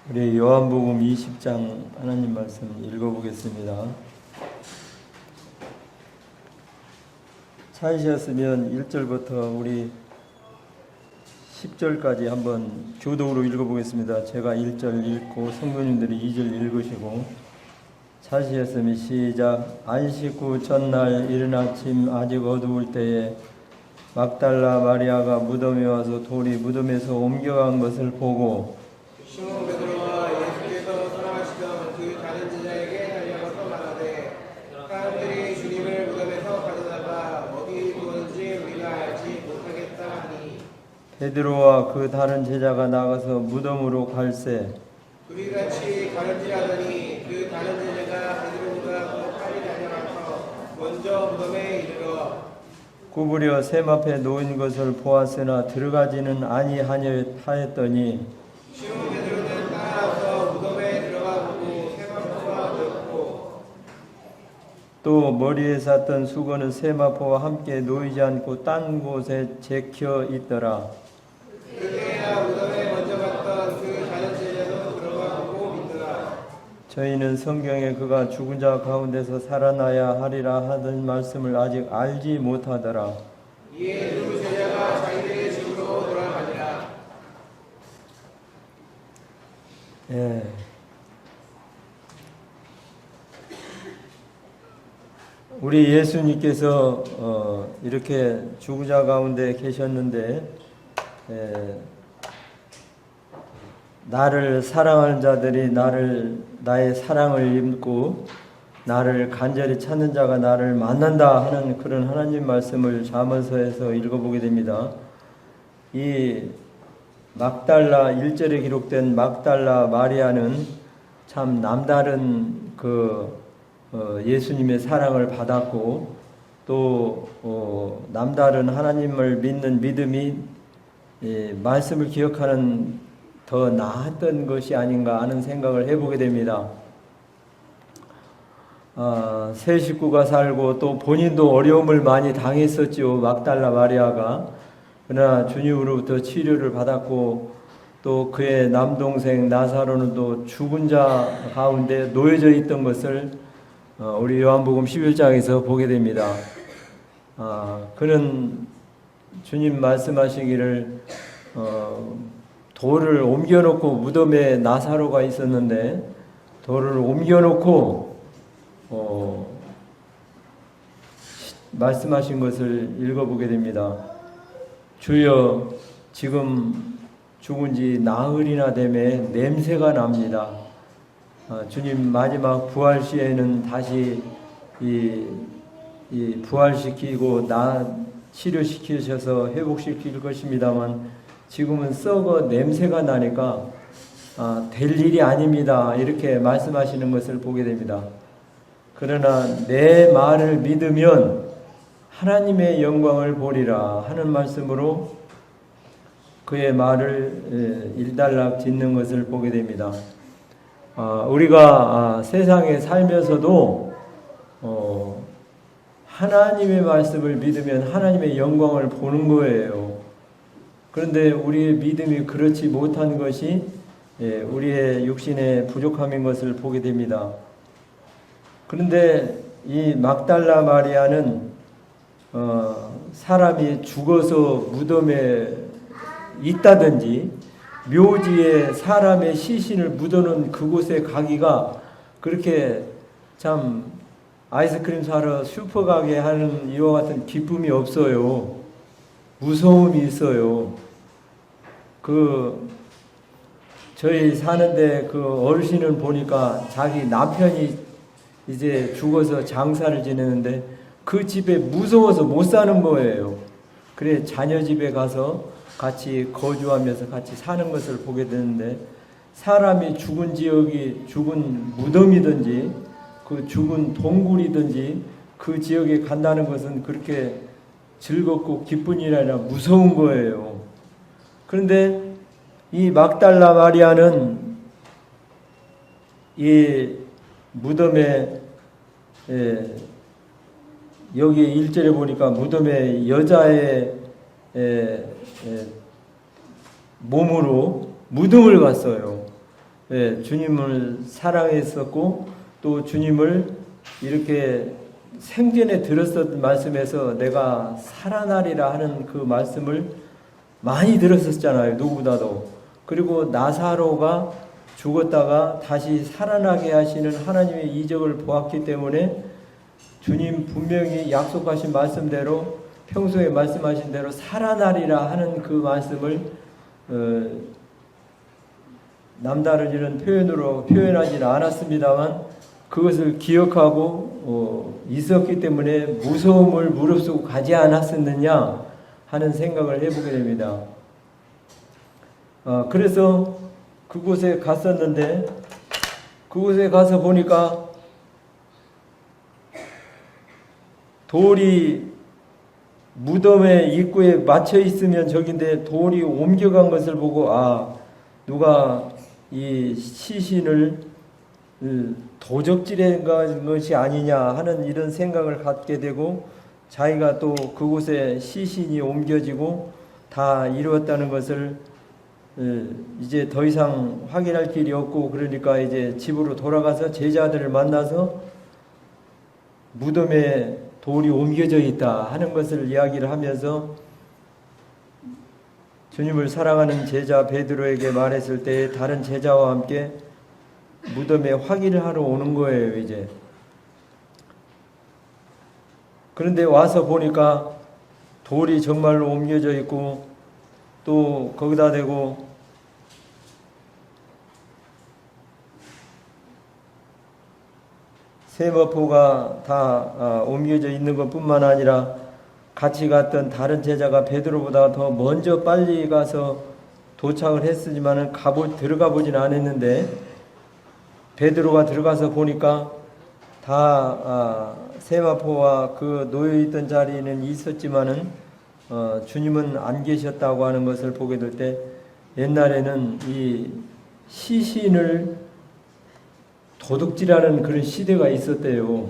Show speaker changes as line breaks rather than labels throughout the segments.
우리 요한복음 20장 하나님 말씀 읽어보겠습니다. 찾으셨으면 1절부터 우리 10절까지 한번 교독으로 읽어보겠습니다. 제가 1절 읽고 성도님들이 2절 읽으시고, 찾으셨으면 시작. 안식 후 전날 이른 아침 아직 어두울 때에 막달라 마리아가 무덤에 와서 돌이 무덤에서 옮겨간 것을 보고
시몬 베드로와 예수께서 떠나가시던 그 다른 제자에게 달려가서 말하되 사람들이 주님을 무덤에서 가져다가 어디 두었는지 우리가 알지 못하겠다 하니,
베드로와 그 다른 제자가 나가서 무덤으로 갈새
둘이 같이 가는지라더니 그 다른 제자가 베드로보다 더 빨리 달려가서 먼저 무덤에 이르러
구부려 샘 앞에 놓인 것을 보았으나 들어가지는 아니하였더니
시몬 베드로는 따라서 무덤에 들어가 보고 세마포가 놓였고
또 머리에 쌌던 수건은 세마포와 함께 놓이지 않고 딴 곳에 제켜 있더라.
그때야 무덤에 먼저 갔던 그 다른 제자도 들어가 보고 믿더라.
저희는 성경에 그가 죽은 자 가운데서 살아나야 하리라 하던 말씀을 아직 알지 못하더라.
이에 두 제자가 자기들의 집으로 돌아가니라.
예. 우리 예수님께서 이렇게 죽은 자 가운데 계셨는데, 나를 사랑하는 자들이 나의 사랑을 입고 나를 간절히 찾는 자가 나를 만난다 하는 그런 하나님 말씀을 잠언서에서 읽어보게 됩니다. 이 막달라 1절에 기록된 막달라 마리아는 참 남다른 예수님의 사랑을 받았고, 또 남다른 하나님을 믿는 믿음이 말씀을 기억하는 더 나았던 것이 아닌가 하는 생각을 해보게 됩니다. 세 식구가 살고 또 본인도 어려움을 많이 당했었죠. 막달라 마리아가. 그러나 주님으로부터 치료를 받았고, 또 그의 남동생 나사로는 또 죽은 자 가운데 놓여져 있던 것을 우리 요한복음 11장에서 보게 됩니다. 그는 주님 말씀하시기를 돌을 옮겨놓고, 무덤에 나사로가 있었는데 돌을 옮겨놓고 말씀하신 것을 읽어보게 됩니다. 주여, 지금 죽은 지 나흘이나 되매 냄새가 납니다. 주님 마지막 부활 시에는 다시 이 부활시키고 치료시키셔서 회복시킬 것입니다만, 지금은 썩어 냄새가 나니까 될 일이 아닙니다. 이렇게 말씀하시는 것을 보게 됩니다. 그러나 내 말을 믿으면 하나님의 영광을 보리라 하는 말씀으로 그의 말을 일단락 짓는 것을 보게 됩니다. 우리가 세상에 살면서도 하나님의 말씀을 믿으면 하나님의 영광을 보는 거예요. 그런데 우리의 믿음이 그렇지 못한 것이 우리의 육신의 부족함인 것을 보게 됩니다. 그런데 이 막달라 마리아는 사람이 죽어서 무덤에 있다든지 묘지에 사람의 시신을 묻어놓은 그곳에 가기가 그렇게 참 아이스크림 사러 슈퍼 가게 하는 이와 같은 기쁨이 없어요. 무서움이 있어요. 저희 사는데 어르신을 보니까 자기 남편이 이제 죽어서 장사를 지내는데 그 집에 무서워서 못 사는 거예요. 그래 자녀 집에 가서 같이 거주하면서 같이 사는 것을 보게 되는데, 사람이 죽은 지역이 죽은 무덤이든지 그 죽은 동굴이든지 그 지역에 간다는 것은 그렇게 즐겁고 기쁜 일이 아니라 무서운 거예요. 그런데 이 막달라 마리아는 이 무덤에 여기 1절에 보니까 무덤에 여자의 몸으로 무덤을 갔어요. 주님을 사랑했었고 또 주님을 이렇게 생전에 들었었던 말씀에서 내가 살아나리라 하는 그 말씀을 많이 들었었잖아요. 누구보다도. 그리고 나사로가 죽었다가 다시 살아나게 하시는 하나님의 이적을 보았기 때문에 주님 분명히 약속하신 말씀대로 평소에 말씀하신 대로 살아나리라 하는 그 말씀을 남다른 이런 표현으로 표현하지는 않았습니다만 그것을 기억하고 있었기 때문에 무서움을 무릅쓰고 가지 않았었느냐 하는 생각을 해보게 됩니다. 그래서 그곳에 갔었는데 그곳에 가서 보니까 돌이 무덤의 입구에 맞춰 있으면 저긴데 돌이 옮겨간 것을 보고 누가 이 시신을 도적질한 것이 아니냐 하는 이런 생각을 갖게 되고 자기가 또 그곳에 시신이 옮겨지고 다 이루었다는 것을 이제 더 이상 확인할 길이 없고 그러니까 이제 집으로 돌아가서 제자들을 만나서 무덤에 돌이 옮겨져 있다 하는 것을 이야기를 하면서 주님을 사랑하는 제자 베드로에게 말했을 때 다른 제자와 함께 무덤에 확인을 하러 오는 거예요. 이제 그런데 와서 보니까 돌이 정말로 옮겨져 있고 또 거기다 대고 세마포가 다 옮겨져 있는 것뿐만 아니라 같이 갔던 다른 제자가 베드로보다 더 먼저 빨리 가서 도착을 했으지만은 들어가 보진 않았는데 베드로가 들어가서 보니까 다 세마포와 그 놓여 있던 자리는 있었지만은 주님은 안 계셨다고 하는 것을 보게 될 때 옛날에는 이 시신을 도둑질하는 그런 시대가 있었대요.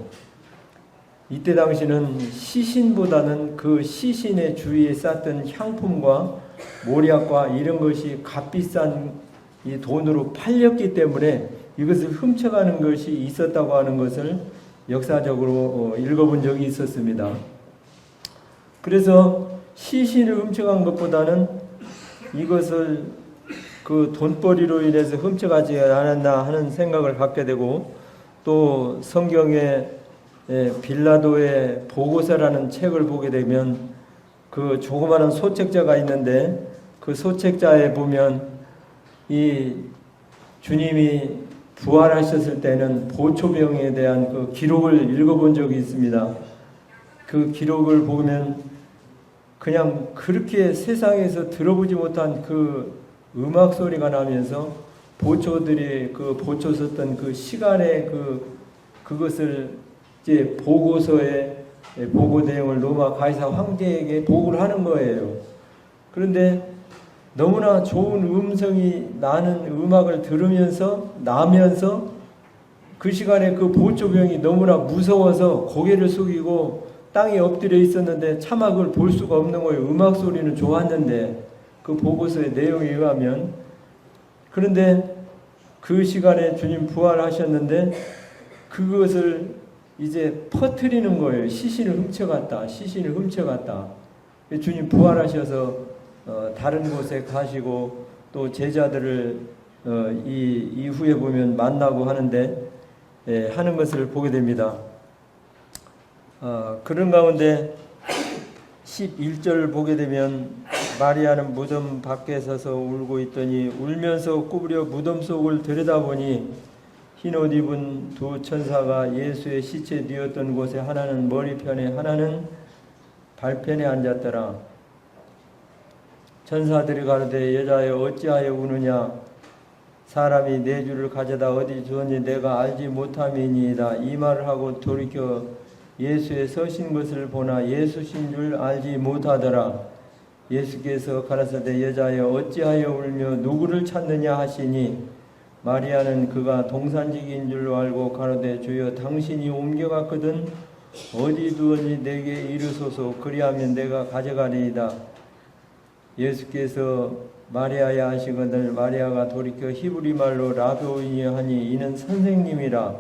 이때 당시는 시신보다는 그 시신의 주위에 쌓던 향품과 모략과 이런 것이 값비싼 이 돈으로 팔렸기 때문에 이것을 훔쳐가는 것이 있었다고 하는 것을 역사적으로 읽어본 적이 있었습니다. 그래서 시신을 훔쳐간 것보다는 이것을 그 돈벌이로 인해서 훔쳐가지 않았나 하는 생각을 갖게 되고 또 성경에 빌라도의 보고서라는 책을 보게 되면 그 조그마한 소책자가 있는데 그 소책자에 보면 이 주님이 부활하셨을 때는 보초병에 대한 그 기록을 읽어본 적이 있습니다. 그 기록을 보면 그냥 그렇게 세상에서 들어보지 못한 그 음악 소리가 나면서 보초들이 그 보초 썼던 그 시간에 그것을 이제 보고서에 보고 내용을 로마 가이사 황제에게 보고를 하는 거예요. 그런데 너무나 좋은 음성이 나는 음악을 들으면서 나면서 그 시간에 그 보초병이 너무나 무서워서 고개를 숙이고 땅에 엎드려 있었는데 차마 그걸 볼 수가 없는 거예요. 음악 소리는 좋았는데 그 보고서의 내용에 의하면. 그런데 그 시간에 주님 부활하셨는데 그것을 이제 퍼뜨리는 거예요. 시신을 훔쳐갔다. 시신을 훔쳐갔다. 주님 부활하셔서 다른 곳에 가시고 또 제자들을 이후에 보면 만나고 하는데 하는 것을 보게 됩니다. 그런 가운데 11절 보게 되면 마리아는 무덤 밖에 서서 울고 있더니 울면서 구부려 무덤 속을 들여다보니 흰옷 입은 두 천사가 예수의 시체 뉘었던 곳에 하나는 머리편에 하나는 발편에 앉았더라. 천사들이 가로되 여자여 어찌하여 우느냐 사람이 내 주를 가져다 어디 두었니 내가 알지 못함이니이다. 이 말을 하고 돌이켜 예수의 서신 것을 보나 예수신 줄 알지 못하더라. 예수께서 가라사대 여자여 어찌하여 울며 누구를 찾느냐 하시니 마리아는 그가 동산직인 줄로 알고 가로되 주여 당신이 옮겨갔거든 어디 두었니 내게 이르소서 그리하면 내가 가져가리이다. 예수께서 마리아야 하시거늘 마리아가 돌이켜 히브리 말로 라보이니 하니 이는 선생님이라.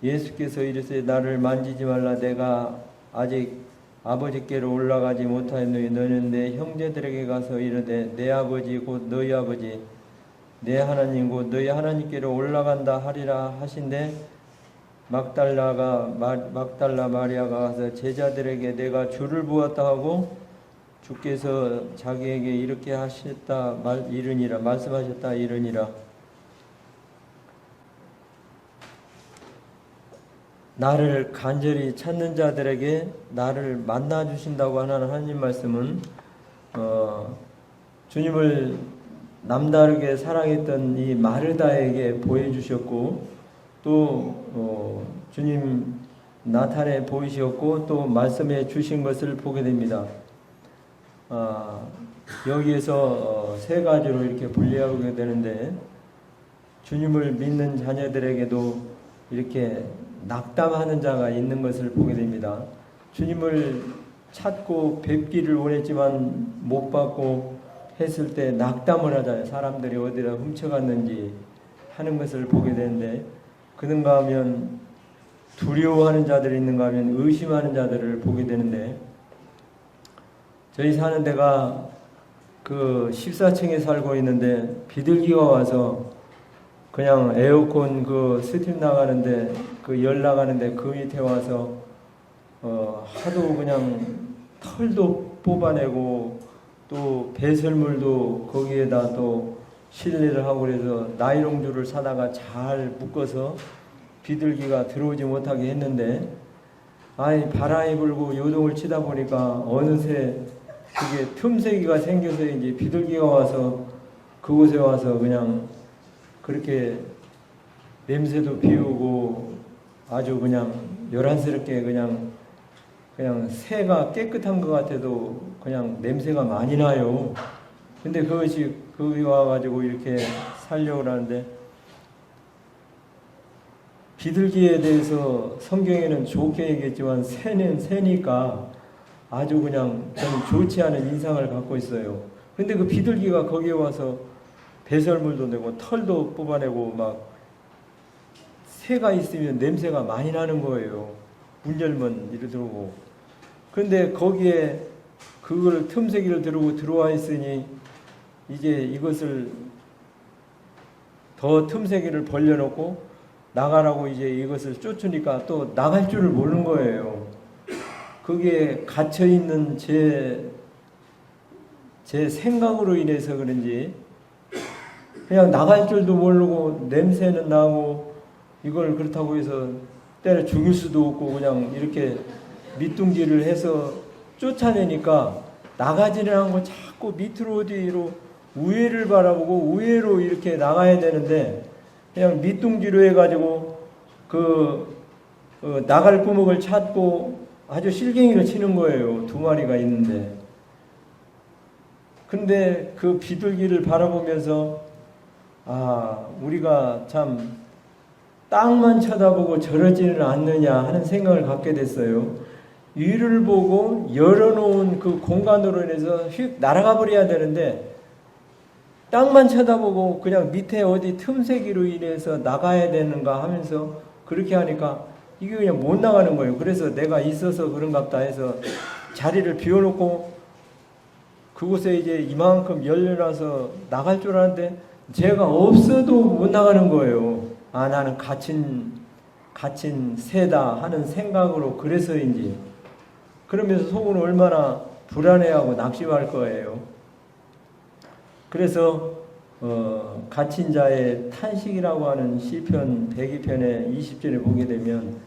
예수께서 이르시되 나를 만지지 말라. 내가 아직 아버지께로 올라가지 못하였노니 너는 내 형제들에게 가서 이르되 내 아버지 곧 너희 아버지 내 하나님 곧 너희 하나님께로 올라간다 하리라 하신대. 막달라 마리아가 가서 제자들에게 내가 주를 보았다 하고 주께서 자기에게 이렇게 하셨다 이르니라. 말씀하셨다 이르니라. 나를 간절히 찾는 자들에게 나를 만나 주신다고 하는 하나님 말씀은 주님을 남다르게 사랑했던 이 마르다에게 보여주셨고 또 주님 나타내 보이셨고 또 말씀해 주신 것을 보게 됩니다. 여기에서 세 가지로 이렇게 분리하게 되는데 주님을 믿는 자녀들에게도 이렇게 낙담하는 자가 있는 것을 보게 됩니다. 주님을 찾고 뵙기를 원했지만 못 받고 했을 때 낙담을 하잖아요. 사람들이 어디다 훔쳐갔는지 하는 것을 보게 되는데 그런가 하면 두려워하는 자들이 있는가 하면 의심하는 자들을 보게 되는데 저희 사는 데가 그 14층에 살고 있는데 비둘기가 와서 그냥 에어컨 그 스팀 나가는데 그 열 나가는데 그 밑에 와서 하도 그냥 털도 뽑아내고 또 배설물도 거기에다 또 실내를 하고 그래서 나이롱줄을 사다가 잘 묶어서 비둘기가 들어오지 못하게 했는데 바람이 불고 요동을 치다 보니까 어느새 그게 틈새기가 생겨서 이제 비둘기가 와서 그곳에 와서 그냥 그렇게 냄새도 비우고 아주 그냥 요란스럽게 그냥 새가 깨끗한 것 같아도 그냥 냄새가 많이 나요. 근데 그것이 거기 와가지고 이렇게 살려고 하는데 비둘기에 대해서 성경에는 좋게 얘기했지만 새는 새니까 아주 그냥 저는 좋지 않은 인상을 갖고 있어요. 근데 그 비둘기가 거기에 와서 배설물도 내고 털도 뽑아내고 막 새가 있으면 냄새가 많이 나는 거예요. 문 열면 이리 들어오고. 그런데 거기에 그걸 틈새기를 들고 들어와 있으니 이제 이것을 더 틈새기를 벌려놓고 나가라고 이제 이것을 쫓으니까 또 나갈 줄을 모르는 거예요. 그게 갇혀있는 제 생각으로 인해서 그런지 그냥 나갈 줄도 모르고 냄새는 나고 이걸 그렇다고 해서 때려 죽일 수도 없고 그냥 이렇게 밑둥지를 해서 쫓아내니까 나가지는 않고 자꾸 밑으로 어디로 우회를 바라보고 우회로 이렇게 나가야 되는데 그냥 밑둥지로 해가지고 나갈 구멍을 찾고 아주 실갱이를 치는 거예요. 두 마리가 있는데. 근데 그 비둘기를 바라보면서 우리가 참 땅만 쳐다보고 저러지는 않느냐 하는 생각을 갖게 됐어요. 위를 보고 열어놓은 그 공간으로 인해서 휙 날아가 버려야 되는데 땅만 쳐다보고 그냥 밑에 어디 틈새기로 인해서 나가야 되는가 하면서 그렇게 하니까 이게 그냥 못 나가는 거예요. 그래서 내가 있어서 그런갑다 해서 자리를 비워놓고 그곳에 이제 이만큼 열려놔서 나갈 줄 알았는데 제가 없어도 못 나가는 거예요. 나는 갇힌 새다 하는 생각으로 그래서인지 그러면서 속은 얼마나 불안해하고 낙심할 거예요. 그래서 갇힌 자의 탄식이라고 하는 시편 102편의 20절에 보게 되면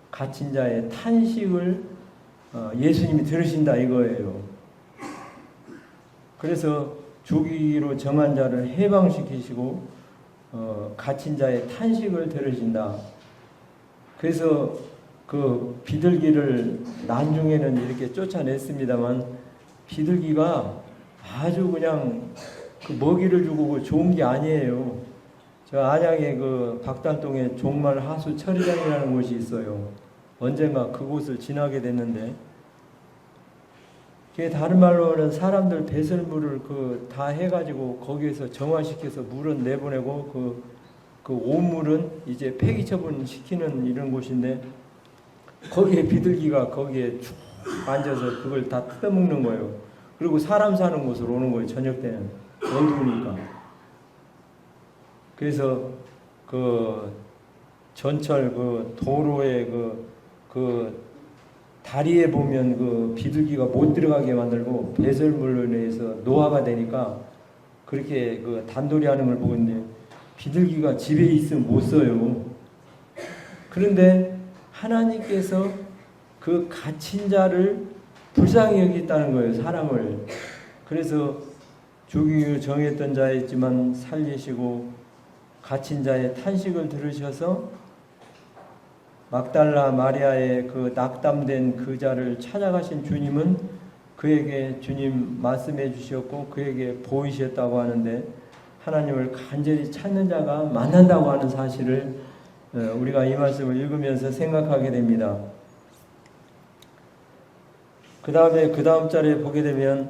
갇힌 자의 탄식을 예수님이 들으신다 이거예요. 그래서 죽이기로 정한 자를 해방시키시고 갇힌 자의 탄식을 들으신다. 그래서 그 비둘기를 난중에는 이렇게 쫓아냈습니다만 비둘기가 아주 그냥 그 먹이를 주고 좋은 게 아니에요. 저 안양에 그 박단동에 종말 하수 처리장이라는 곳이 있어요. 언젠가 그곳을 지나게 됐는데 그게 다른 말로는 사람들 배설물을 그 다 해가지고 거기에서 정화시켜서 물은 내보내고 그 오물은 이제 폐기 처분 시키는 이런 곳인데 거기에 비둘기가 거기에 쭉 앉아서 그걸 다 뜯어먹는 거예요. 그리고 사람 사는 곳으로 오는 거예요. 저녁 때는 어두우니까. 그래서 그 전철 그 도로에 그 다리에 보면 그 비둘기가 못 들어가게 만들고 배설물로 인해서 노화가 되니까 그렇게 그 단돌이 하는 걸 보고 있는데 비둘기가 집에 있으면 못 써요. 그런데 하나님께서 그 갇힌 자를 불쌍히 여기겠다는 거예요. 사람을. 그래서 죽이기로 정했던 자였지만 살리시고 갇힌 자의 탄식을 들으셔서 막달라 마리아의 그 낙담된 그 자를 찾아가신 주님은 그에게 주님 말씀해 주셨고 그에게 보이셨다고 하는데 하나님을 간절히 찾는 자가 만난다고 하는 사실을 우리가 이 말씀을 읽으면서 생각하게 됩니다. 그 다음에 그 다음 절에 보게 되면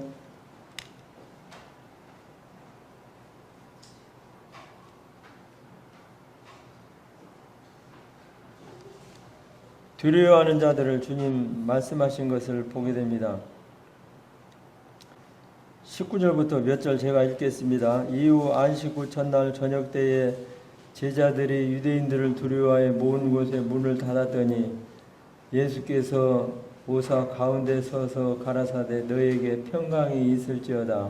두려워하는 자들을 주님 말씀하신 것을 보게 됩니다. 19절부터 몇 절 제가 읽겠습니다. 이후 안식 후 첫날 저녁 때에 제자들이 유대인들을 두려워하여 모은 곳에 문을 닫았더니 예수께서 오사 가운데 서서 가라사대 너에게 평강이 있을지어다.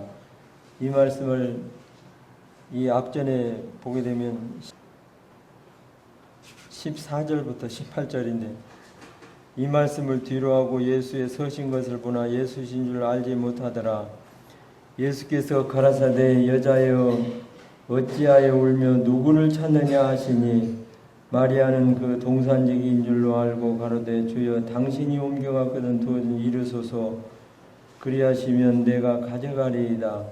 이 말씀을 이 앞전에 보게 되면 14절부터 18절인데 이 말씀을 뒤로하고 예수의 서신 것을 보나 예수신 줄 알지 못하더라. 예수께서 가라사대 여자여 어찌하여 울며 누구를 찾느냐 하시니 마리아는 그 동산지기인 줄로 알고 가로되 주여 당신이 옮겨갔거든 두어진 이르소서 그리하시면 내가 가져가리이다.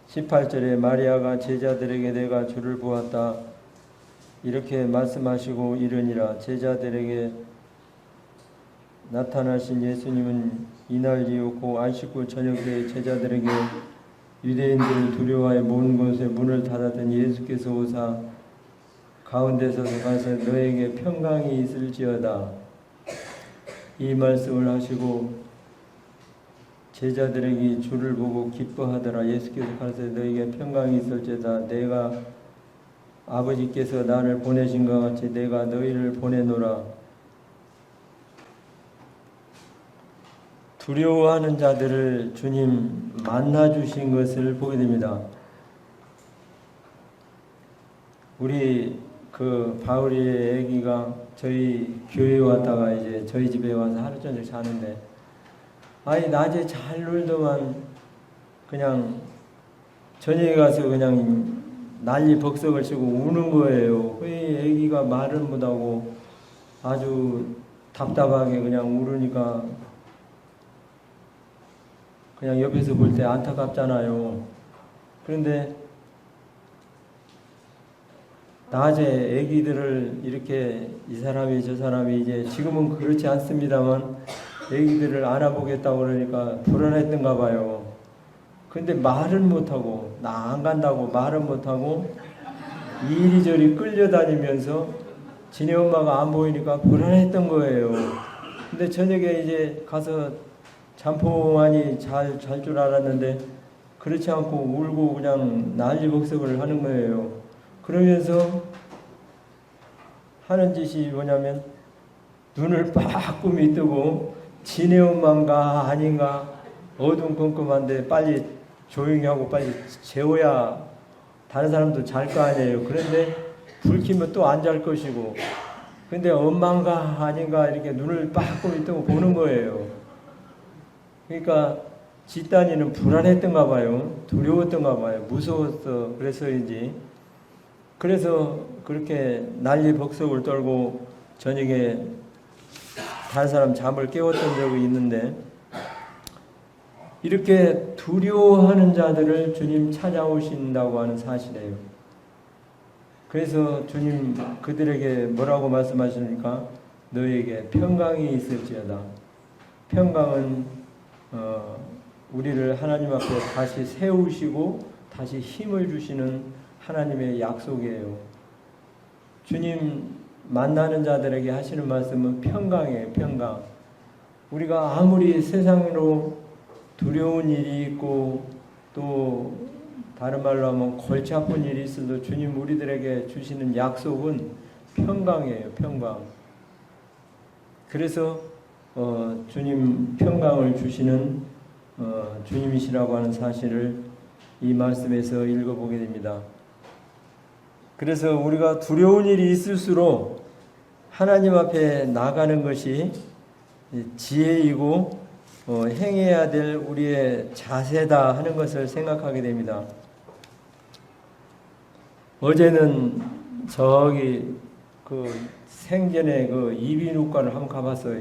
18절에 마리아가 제자들에게 내가 주를 보았다 이렇게 말씀하시고 이르니라. 제자들에게 나타나신 예수님은 이날 이후 고 안식 후 저녁 때 제자들에게 유대인들을 두려워하여 모은 곳에 문을 닫았더니 예수께서 오사 가운데 서서 가서 너에게 평강이 있을지어다. 이 말씀을 하시고 제자들에게 주를 보고 기뻐하더라. 예수께서 가서 너에게 평강이 있을지어다. 내가 아버지께서 나를 보내신 것 같이 내가 너희를 보내노라. 두려워하는 자들을 주님 만나주신 것을 보게 됩니다. 우리 그 바울이의 아기가 저희 교회에 왔다가 이제 저희 집에 와서 하루 종일 자는데 아니 낮에 잘 놀더만 그냥 저녁에 가서 그냥 난리 벅석을 치고 우는 거예요. 왜 아기가 말을 못하고 아주 답답하게 그냥 울으니까 그냥 옆에서 볼 때 안타깝잖아요. 그런데 낮에 아기들을 이렇게 이 사람이 저 사람이 이제 지금은 그렇지 않습니다만 아기들을 안아보겠다고 그러니까 불안했던가 봐요. 근데 말은 못하고 나 안 간다고 말은 못하고 이리저리 끌려다니면서 지네 엄마가 안 보이니까 불안했던 거예요. 근데 저녁에 이제 가서 잠포만이 잘 줄 알았는데 그렇지 않고 울고 그냥 난리벅석을 하는 거예요. 그러면서 하는 짓이 뭐냐면 눈을 빠꾸미 뜨고 지네 엄마인가 아닌가 어둠컴컴한데 빨리 조용히 하고 빨리 재워야 다른 사람도 잘 거 아니에요. 그런데 불 켜면 또 안 잘 것이고 근데 엄마인가 아닌가 이렇게 눈을 빠꾸미 뜨고 보는 거예요. 그러니까 집단이는 불안했던가 봐요. 두려웠던가 봐요. 무서웠어. 그래서인지. 그래서 그렇게 난리 벅석을 떨고 저녁에 다른 사람 잠을 깨웠던 적이 있는데 이렇게 두려워하는 자들을 주님 찾아오신다고 하는 사실이에요. 그래서 주님 그들에게 뭐라고 말씀하십니까? 너에게 평강이 있을지어다. 평강은 우리를 하나님 앞에 다시 세우시고 다시 힘을 주시는 하나님의 약속이에요. 주님 만나는 자들에게 하시는 말씀은 평강이에요. 평강. 우리가 아무리 세상으로 두려운 일이 있고 또 다른 말로 하면 골치 아픈 일이 있어도 주님 우리들에게 주시는 약속은 평강이에요. 평강. 그래서 주님 평강을 주시는 주님이시라고 하는 사실을 이 말씀에서 읽어보게 됩니다. 그래서 우리가 두려운 일이 있을수록 하나님 앞에 나가는 것이 지혜이고 행해야 될 우리의 자세다 하는 것을 생각하게 됩니다. 어제는 저기 그 생전에 그 이비인후과를 한번 가봤어요.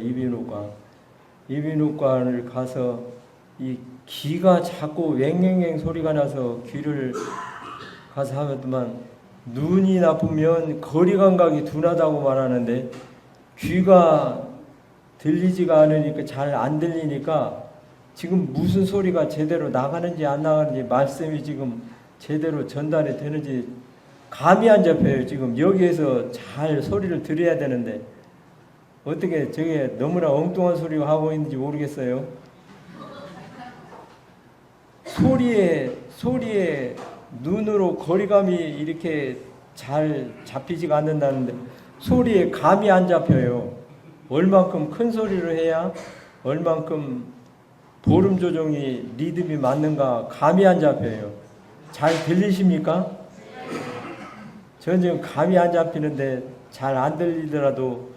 이비인후과를 가서 이 귀가 자꾸 왱왱왱 소리가 나서 귀를 가서 하면만 눈이 나쁘면 거리 감각이 둔하다고 말하는데 귀가 들리지가 않으니까 잘 안 들리니까 지금 무슨 소리가 제대로 나가는지 안 나가는지 말씀이 지금 제대로 전달이 되는지 감이 안 잡혀요. 지금 여기에서 잘 소리를 들어야 되는데 어떻게 저게 너무나 엉뚱한 소리가 하고 있는지 모르겠어요. 소리에 눈으로 거리감이 이렇게 잘 잡히지가 않는다는데 소리에 감이 안 잡혀요. 얼만큼 큰 소리를 해야 얼만큼 볼음 조정이 리듬이 맞는가 감이 안 잡혀요. 잘 들리십니까? 저는 지금 감이 안 잡히는데 잘 안 들리더라도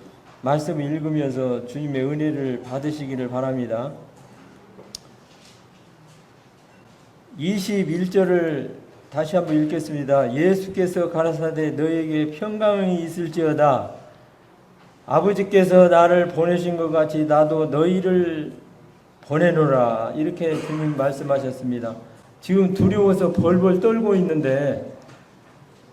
말씀을 읽으면서 주님의 은혜를 받으시기를 바랍니다. 21절을 다시 한번 읽겠습니다. 예수께서 가라사대 너에게 평강이 있을지어다. 아버지께서 나를 보내신 것 같이 나도 너희를 보내노라. 이렇게 주님 말씀하셨습니다. 지금 두려워서 벌벌 떨고 있는데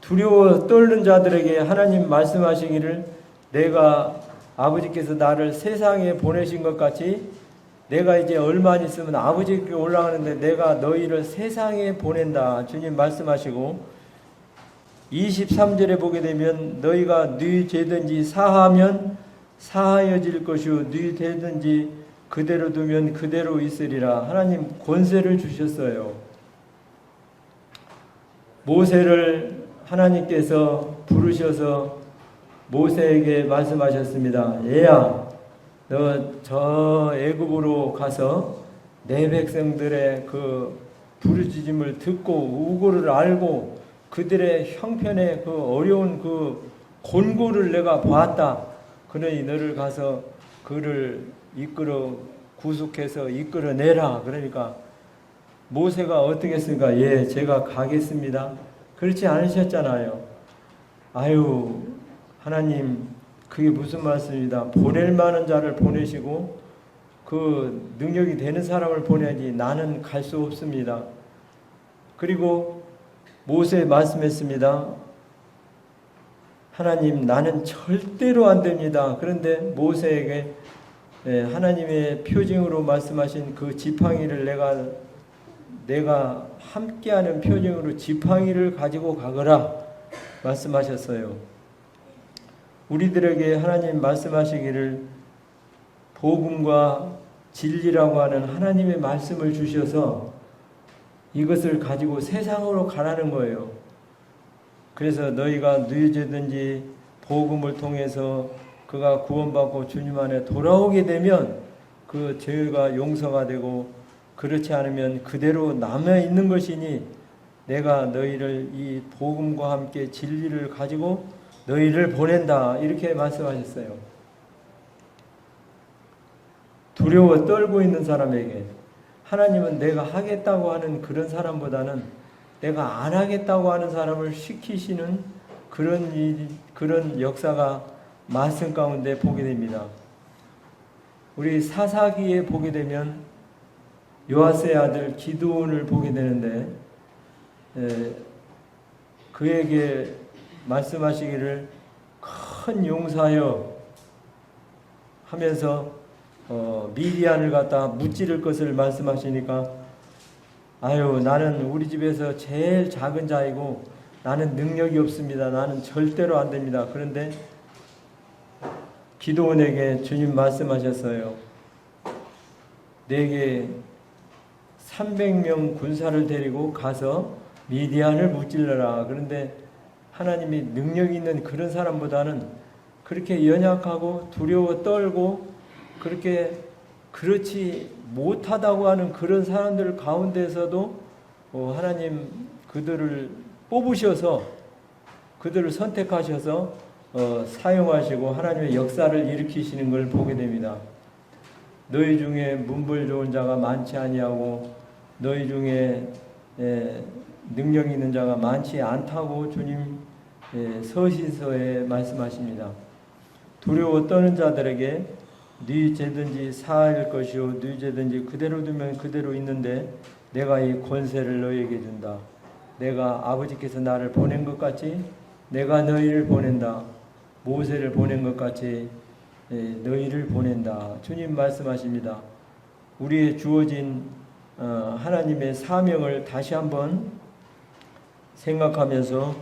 두려워 떨는 자들에게 하나님 말씀하시기를 내가 아버지께서 나를 세상에 보내신 것 같이 내가 이제 얼마 안 있으면 아버지께 올라가는데 내가 너희를 세상에 보낸다. 주님 말씀하시고 23절에 보게 되면 너희가 네 죄든지 사하면 사하여질 것이요 네 죄든지 그대로 두면 그대로 있으리라. 하나님 권세를 주셨어요. 모세를 하나님께서 부르셔서 모세에게 말씀하셨습니다. 얘야 너 저 애굽으로 가서 내 백성들의 그 부르짖음을 듣고 우고를 알고 그들의 형편의 그 어려운 그 곤고를 내가 보았다. 그러니 너를 가서 그를 이끌어 구속해서 이끌어내라. 그러니까 모세가 어떻게 했습니까? 예, 제가 가겠습니다. 그렇지 않으셨잖아요. 아유, 하나님 그게 무슨 말씀이다. 보낼 만한 자를 보내시고 그 능력이 되는 사람을 보내야지 나는 갈 수 없습니다. 그리고 모세 말씀했습니다. 하나님 나는 절대로 안 됩니다. 그런데 모세에게 하나님의 표징으로 말씀하신 그 지팡이를 내가 함께하는 표징으로 지팡이를 가지고 가거라 말씀하셨어요. 우리들에게 하나님 말씀하시기를 복음과 진리라고 하는 하나님의 말씀을 주셔서 이것을 가지고 세상으로 가라는 거예요. 그래서 너희가 누이제든지 복음을 통해서 그가 구원받고 주님 안에 돌아오게 되면 그 죄가 용서가 되고 그렇지 않으면 그대로 남아있는 것이니 내가 너희를 이 복음과 함께 진리를 가지고 너희를 보낸다. 이렇게 말씀하셨어요. 두려워 떨고 있는 사람에게 하나님은 내가 하겠다고 하는 그런 사람보다는 내가 안 하겠다고 하는 사람을 시키시는 그런 역사가 말씀 가운데 보게 됩니다. 우리 사사기에 보게 되면 요아스의 아들 기드온을 보게 되는데 그에게 말씀하시기를 큰 용사여 하면서 미디안을 갖다 무찌를 것을 말씀하시니까 아유 나는 우리 집에서 제일 작은 자이고 나는 능력이 없습니다. 나는 절대로 안 됩니다. 그런데 기도원에게 주님 말씀하셨어요. 내게 300명 군사를 데리고 가서 미디안을 무찔러라. 그런데 하나님이 능력 있는 그런 사람보다는 그렇게 연약하고 두려워 떨고 그렇지 못하다고 하는 그런 사람들 가운데서도 하나님 그들을 뽑으셔서 그들을 선택하셔서 사용하시고 하나님의 역사를 일으키시는 걸 보게 됩니다. 너희 중에 문벌 좋은 자가 많지 아니하고 너희 중에 능력 있는 자가 많지 않다고 주님 서신서에 말씀하십니다. 두려워 떠는 자들에게 네 죄든지 사할 것이요 네 죄든지 그대로 두면 그대로 있는데 내가 이 권세를 너희에게 준다. 내가 아버지께서 나를 보낸 것 같이 내가 너희를 보낸다. 모세를 보낸 것 같이 너희를 보낸다. 주님 말씀하십니다. 우리의 주어진 하나님의 사명을 다시 한번 생각하면서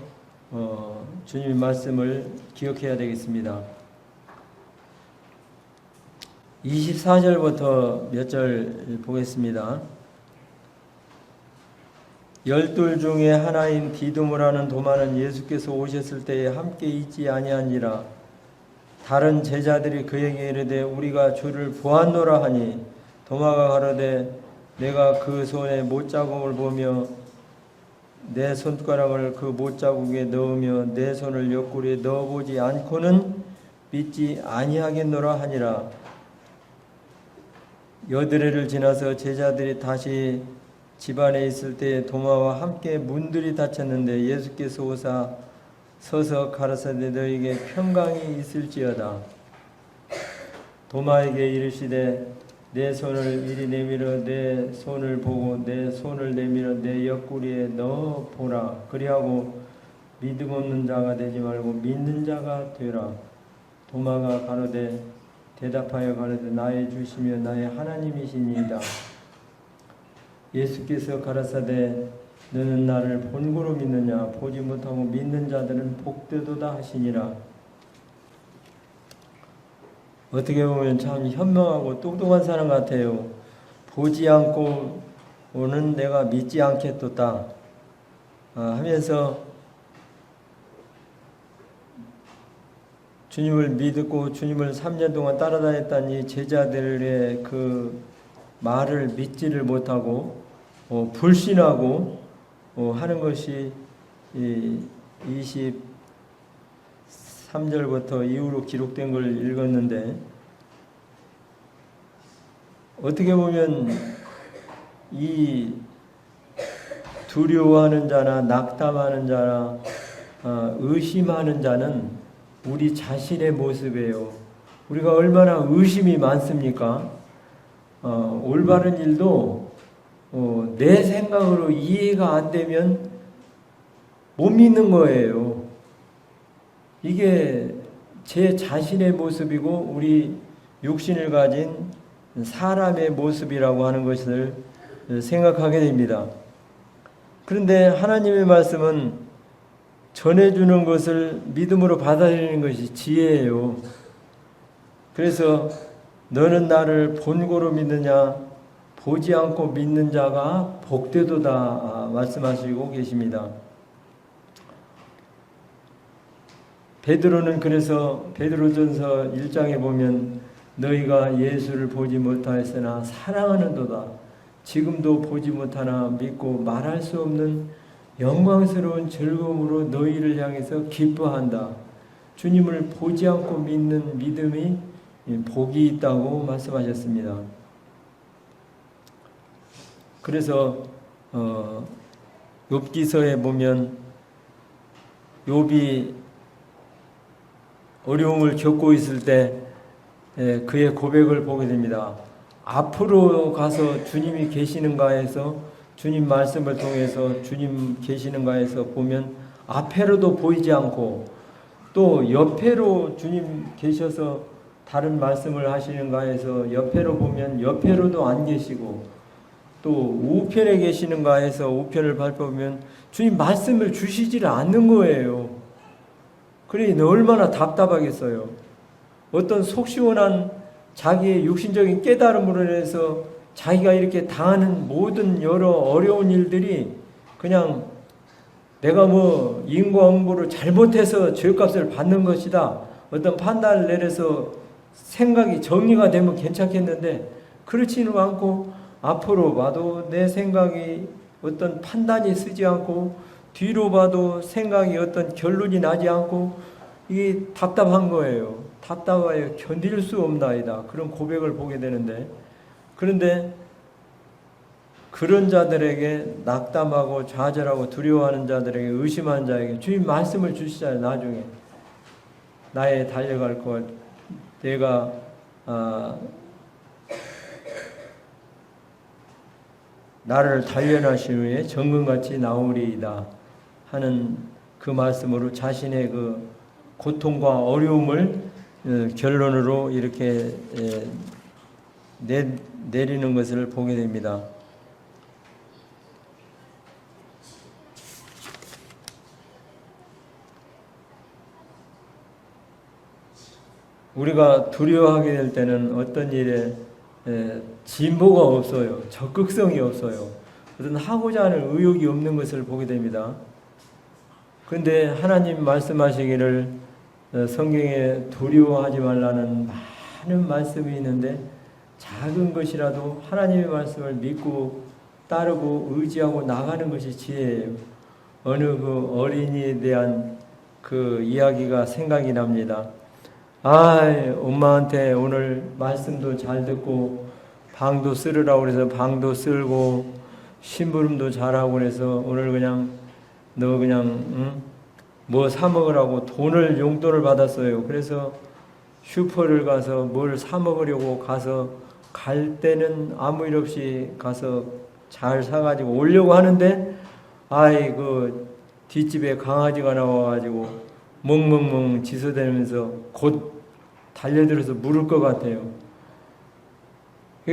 주님의 말씀을 기억해야 되겠습니다. 24절부터 몇 절 보겠습니다. 12 중에 하나인 디두모라는 도마는 예수께서 오셨을 때에 함께 있지 아니하니라. 다른 제자들이 그에게 이르되 우리가 주를 보았노라 하니 도마가 가로되 내가 그 손에 못자국을 보며 내 손가락을 그 못자국에 넣으며 내 손을 옆구리에 넣어보지 않고는 믿지 아니하겠노라 하니라. 여드레를 지나서 제자들이 다시 집안에 있을 때 도마와 함께 문들이 닫혔는데 예수께서 오사 서서 가라사대 너희에게 평강이 있을지어다. 도마에게 이르시되 내 손을 이리 내밀어 내 손을 보고 내 손을 내밀어 내 옆구리에 넣어 보라. 그리하고 믿음 없는 자가 되지 말고 믿는 자가 되라. 도마가 가로되 대답하여 가로되 나의 주시며 나의 하나님이시니이다. 예수께서 가라사대 너는 나를 본고로 믿느냐 보지 못하고 믿는 자들은 복되도다 하시니라. 어떻게 보면 참 현명하고 똑똑한 사람 같아요. 보지 않고는 내가 믿지 않겠도다 하면서 주님을 믿고 주님을 3년 동안 따라다녔다니 제자들의 그 말을 믿지를 못하고 불신하고 하는 것이 23절부터 이후로 기록된 걸 읽었는데 어떻게 보면 이 두려워하는 자나 낙담하는 자나 의심하는 자는 우리 자신의 모습이에요. 우리가 얼마나 의심이 많습니까? 올바른 일도 내 생각으로 이해가 안 되면 못 믿는 거예요. 이게 제 자신의 모습이고 우리 육신을 가진 사람의 모습이라고 하는 것을 생각하게 됩니다. 그런데 하나님의 말씀은 전해주는 것을 믿음으로 받아들이는 것이 지혜예요. 그래서 너는 나를 본고로 믿느냐 보지 않고 믿는 자가 복되도다 말씀하시고 계십니다. 베드로는 그래서 베드로전서 1장에 보면 너희가 예수를 보지 못하였으나 사랑하는도다. 지금도 보지 못하나 믿고 말할 수 없는 영광스러운 즐거움으로 너희를 향해서 기뻐한다. 주님을 보지 않고 믿는 믿음이 복이 있다고 말씀하셨습니다. 그래서 욥기서에 보면 욥이 어려움을 겪고 있을 때 그의 고백을 보게 됩니다. 앞으로 가서 주님이 계시는가 해서 주님 말씀을 통해서 주님 계시는가 해서 보면 앞에로도 보이지 않고 또 옆에로 주님 계셔서 다른 말씀을 하시는가 해서 옆에로 보면 옆에로도 안 계시고 또 우편에 계시는가 해서 우편을 밟아보면 주님 말씀을 주시지를 않는 거예요. 그러니 얼마나 답답하겠어요. 어떤 속 시원한 자기의 육신적인 깨달음으로 인해서 자기가 이렇게 당하는 모든 여러 어려운 일들이 그냥 내가 뭐 인과응보를 잘못해서 죄값을 받는 것이다. 어떤 판단을 내려서 생각이 정리가 되면 괜찮겠는데 그렇지는 않고 앞으로 봐도 내 생각이 어떤 판단이 쓰지 않고 뒤로 봐도 생각이 어떤 결론이 나지 않고 이게 답답한 거예요. 답답하여 견딜 수 없나이다. 그런 고백을 보게 되는데 그런데 그런 자들에게 낙담하고 좌절하고 두려워하는 자들에게 의심하는 자에게 주님 말씀을 주시잖아요. 나중에 나의 달려갈 것 내가 나를 단련하신 후에 정금같이 나오리이다 하는 그 말씀으로 자신의 그 고통과 어려움을 결론으로 이렇게 내리는 것을 보게 됩니다. 우리가 두려워하게 될 때는 어떤 일에 진보가 없어요. 적극성이 없어요. 어떤 하고자 하는 의욕이 없는 것을 보게 됩니다. 그런데 하나님 말씀하시기를 성경에 두려워하지 말라는 많은 말씀이 있는데 작은 것이라도 하나님의 말씀을 믿고 따르고 의지하고 나가는 것이 지혜예요. 어느 그 어린이에 대한 그 이야기가 생각이 납니다. 엄마한테 오늘 말씀도 잘 듣고 방도 쓸으라고 그래서 방도 쓸고 심부름도 잘하고 그래서 오늘 그냥 너 그냥 뭐 사 먹으라고 용돈을 받았어요. 그래서 슈퍼를 가서 뭘 사 먹으려고 가서 갈 때는 아무 일 없이 가서 잘 사가지고 오려고 하는데 그 뒷집에 강아지가 나와가지고 멍멍멍 지소대면서 곧 달려들어서 물을 것 같아요.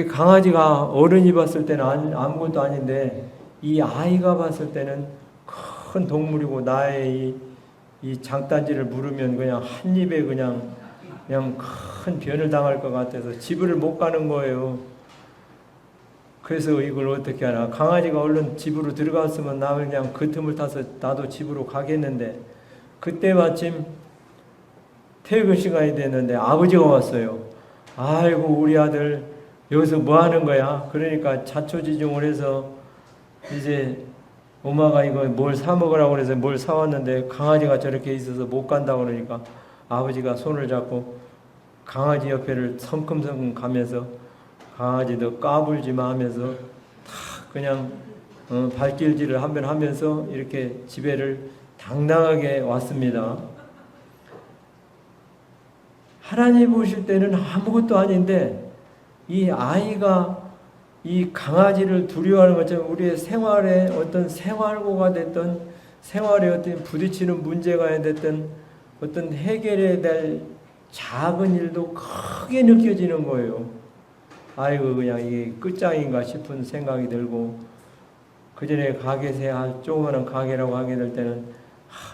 강아지가 어른이 봤을 때는 아무것도 아닌데 이 아이가 봤을 때는 큰 동물이고 나의 이 장단지를 물으면 그냥 한 입에 그냥 큰 변을 당할 것 같아서 집을 못 가는 거예요. 그래서 이걸 어떻게 하나. 강아지가 얼른 집으로 들어갔으면 나는 그냥 그 틈을 타서 나도 집으로 가겠는데 그때 마침 퇴근 시간이 됐는데 아버지가 왔어요. 아이고 우리 아들 여기서 뭐 하는 거야? 그러니까 자초지종을 해서 이제 엄마가 이거 뭘 사 먹으라고 그래서 뭘 사왔는데 강아지가 저렇게 있어서 못 간다고 그러니까 아버지가 손을 잡고 강아지 옆에를 성큼성큼 가면서 강아지도 까불지마 하면서 다 그냥 발길질을 한번 하면서 이렇게 집에를 당당하게 왔습니다. 하나님 보실 때는 아무것도 아닌데 이 아이가 이 강아지를 두려워하는 것처럼 우리의 생활에 어떤 생활고가 됐던 생활에 어떤 부딪히는 문제가 됐던 어떤 해결해야 될 작은 일도 크게 느껴지는 거예요. 그냥 이게 끝장인가 싶은 생각이 들고 그전에 가게세 조그마한 가게라고 하게 될 때는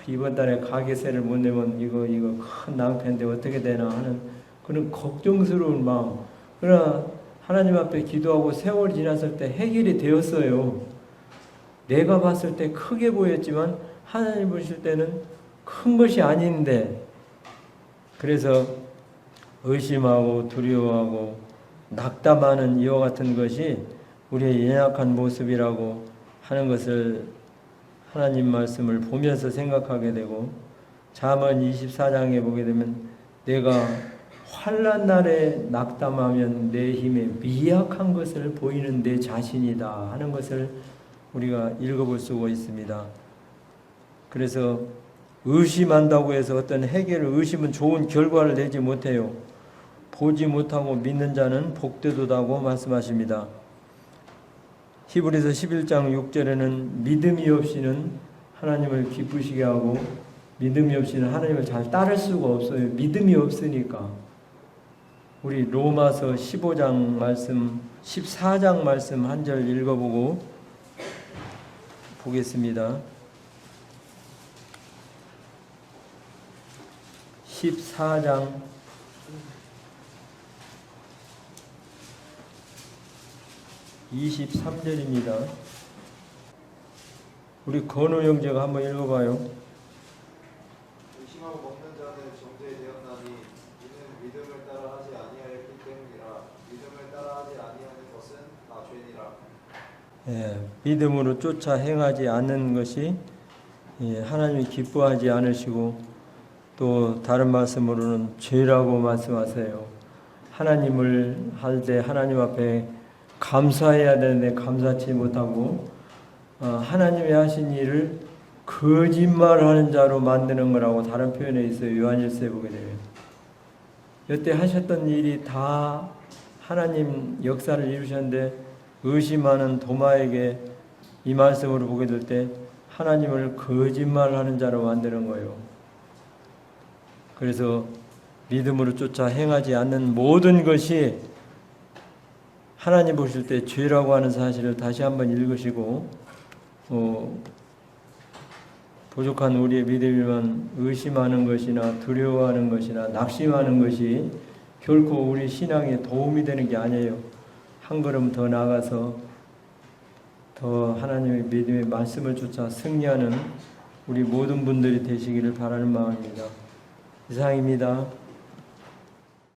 이번 달에 가게세를 못 내면 이거 큰 낭패인데 어떻게 되나 하는 그런 걱정스러운 마음. 그러나 하나님 앞에 기도하고 세월이 지났을 때 해결이 되었어요. 내가 봤을 때 크게 보였지만 하나님 보실 때는 큰 것이 아닌데 그래서 의심하고 두려워하고 낙담하는 이와 같은 것이 우리의 연약한 모습이라고 하는 것을 하나님 말씀을 보면서 생각하게 되고 잠언 24장에 보게 되면 내가 환난 날에 낙담하면 내 힘에 미약한 것을 보이는 내 자신이다 하는 것을 우리가 읽어볼 수가 있습니다. 그래서 의심한다고 해서 어떤 해결을 의심은 좋은 결과를 내지 못해요. 보지 못하고 믿는 자는 복되도다고 말씀하십니다. 히브리서 11장 6절에는 믿음이 없이는 하나님을 기쁘시게 하고 믿음이 없이는 하나님을 잘 따를 수가 없어요. 믿음이 없으니까. 우리 로마서 15장 말씀, 14장 말씀 한 절 읽어보고 보겠습니다. 14장 23절입니다. 우리 건우 형제가 한번 읽어봐요.
의심하고 먹는 자는 정죄되었나니 이는 믿음을 따라 하지 아니하였기 때문이라. 믿음을 따라 하지 아니하는 것은 다 죄니라.
믿음으로 쫓아 행하지 않는 것이 하나님이 기뻐하지 않으시고 또 다른 말씀으로는 죄라고 말씀하세요. 하나님을 할 때 하나님 앞에 감사해야 되는데 감사치 못하고 하나님이 하신 일을 거짓말하는 자로 만드는 거라고 다른 표현에 있어요. 요한일서에 보게 되면 여태 하셨던 일이 다 하나님 역사를 이루셨는데 의심하는 도마에게 이 말씀으로 보게 될 때 하나님을 거짓말하는 자로 만드는 거예요. 그래서 믿음으로 쫓아 행하지 않는 모든 것이 하나님 보실 때 죄라고 하는 사실을 다시 한번 읽으시고 부족한 우리의 믿음이만 의심하는 것이나 두려워하는 것이나 낙심하는 것이 결코 우리 신앙에 도움이 되는 게 아니에요. 한 걸음 더 나아가서 더 하나님의 믿음의 말씀을 쫓아 승리하는 우리 모든 분들이 되시기를 바라는 마음입니다. 이상입니다.